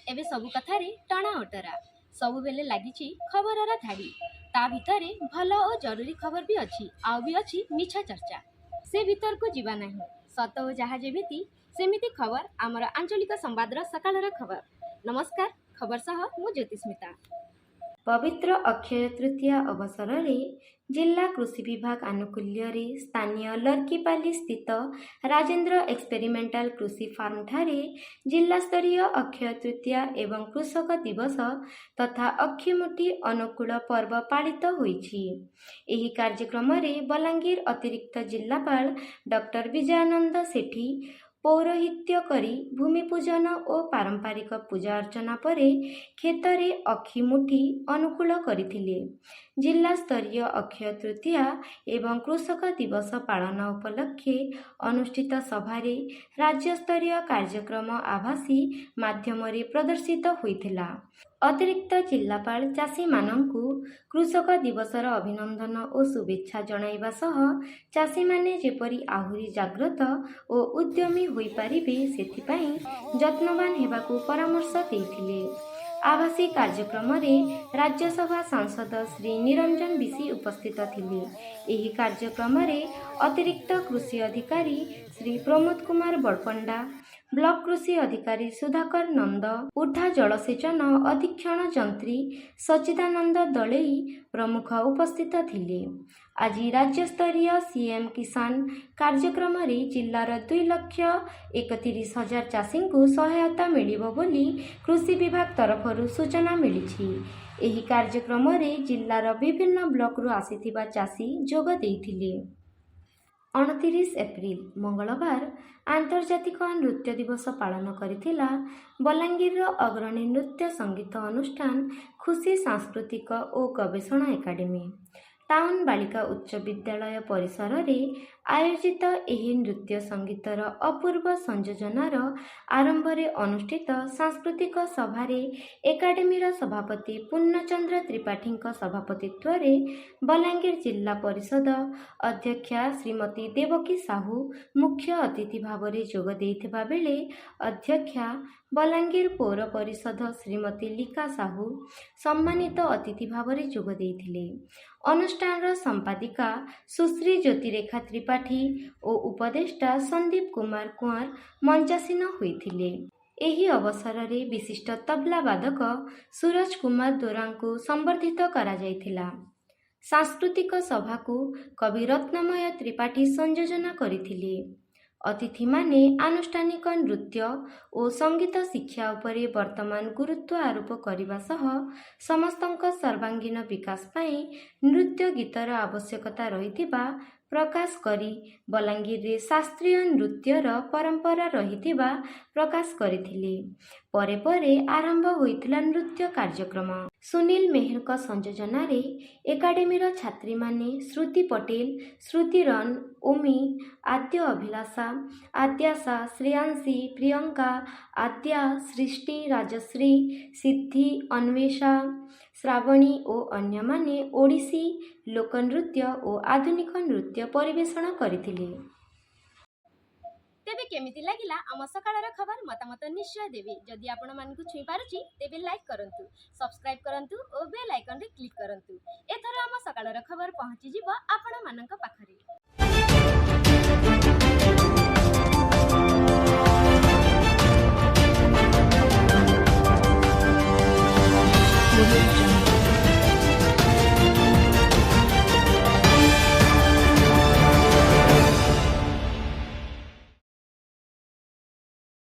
एबे सबु कथारे टणा ओटरा सबु बेले लागिची खबरर धाड़ी ता भितरे भल और जरूरी खबर भी अच्छी आउ भी अच्छी मिछा चर्चा से भीतर को जीवा नहीं सत और जहाँ जेमिति सेमिति खबर आमर आंचलिक संवादर सकाळर खबर। नमस्कार खबर सह मु ज्योतिस्मिता। पवित्र अक्षय तृतीया अवसर में जिला कृषि विभाग आनुकूल्य स्थानीय लर्कीपाली स्थित राजेन्द्र एक्सपेरिमेंटाल कृषि फार्म ठारे जिला स्तरीय अक्षय तृतीया एवं कृषक दिवस तथा अक्षिमुठी अनुकूल पर्व पालित होईछि। एही कार्यक्रम में बलांगीर अतिरिक्त जिलापाल डॉक्टर विजयानंद सेठी पौरोहित्य करी भूमि पूजन और पारंपरिक पूजा अर्चना परे खेतरे अक्षिमुठी अनुकूल करथिले। जिला स्तरीय अक्षय तृतीया एवं कृषक दिवस पालन उपलक्षे अनुष्ठित सभारे राज्य स्तरीय कार्यक्रम आभासी माध्यम प्रदर्शित होइथिला। अतिरिक्त जिलापाल चाषी माननकु कृषक दिवसर अभिनंदन और शुभेच्छा जणाइबा सह चाषी माने जेपरी आहुरी जागृत और उद्यमी होई पारिबे सेथिपाई यत्नवान हेबाकु परामर्श देइथिले। आभासी कार्यक्रम में राज्यसभा सांसद श्री निरंजन बिसी उपस्थित थिले। एही कार्यक्रम में अतिरिक्त कृषि अधिकारी श्री प्रमोद कुमार बड़पंडा, ब्लॉक कृषि अधिकारी सुधाकर नंद, उर्धा जलसेचन अधीक्षण जंत्री सच्चिदानंद दलेई प्रमुख उपस्थित थिले। आज राज्य स्तरीय सीएम किसान कार्यक्रम में जिलार 2,31,000 चाषी को सहायता मिलिबो बोली कृषि विभाग तरफरु सूचना मिली। एही कार्यक्रम में जिलार विभिन्न ब्लॉक रु आसीथिबा चाषी जोग देइथिले। 29 एप्रिल मंगलवार आंतर्जातिक नृत्य दिवस पालन करिथिला बलांगीर अग्रणी नृत्य संगीत अनुष्ठान खुशी सांस्कृतिक और गवेषणा एकाडेमी टाउन बालिका उच्च विद्यालय परिसर में आयोजित एही नृत्य संगीतर अपूर्व संयोजनार आरंभ में अनुष्ठित सांस्कृतिक सभारे एकाडेमीर सभापति पूर्णचंद्र त्रिपाठी सभापतित्व बलांगीर जिला परिषद अध्यक्षा श्रीमती देवकी साहू मुख्य अतिथि भाव में जोग देइथिबा बेले अध्यक्षा बलांगीर पौर परिषद श्रीमती लिका साहू सम्मानित अतिथि भाव में जोग देइथिले। अनुष्ठान संपादिका सुश्री ज्योतिरेखा त्रिपाठी और उपदेष्टा संदीप कुमार कुंवर मंचासीन होइथिले। एही अवसर में विशिष्ट तबला वादक सूरज कुमार दोरा को संबर्धित करा जायथिला। सांस्कृतिक सभा को कवि रत्नमय त्रिपाठी संयोजन करथिले। अतिथि माने आनुष्ठानिक नृत्य और संगीत शिक्षा उपरे वर्तमान गुरुत्व आरोप करने सह समस्तंक सर्वांगीन विकास पाई नृत्य गीतर आवश्यकता रहिथिबा प्रकाश करी बलांगीर रे शास्त्रीय नृत्यर परंपरा रहिथिबा प्रकाश करथिले। परे परे आरंभ होइथिला नृत्य कार्यक्रम। सुनील मेहर संयोजन रे एकाडेमीर छात्री माने श्रुति पटेल, श्रुति रन, ओमी, आद्य अभिलाषा, आद्याशा, श्रेयांशी, प्रियंका, आद्या, सृष्टि, राजश्री, सिद्धि, अन्वेषा, श्रावणी और अन्य माने ओडिसी लोकनृत्य और आधुनिक नृत्य परिवेषण करथिले। तेबे केमिति लागिला आम सकाळर खबर मतामत निश्चय देबे। जदि आपण मानकु छुई पारुची तेबे लाइक करंतु, सब्सक्राइब करंतु और बेल आइकन रे क्लिक करंतु। एथरा आम सकाळर खबर पहुंची जिवो आपण मानक पाखरे।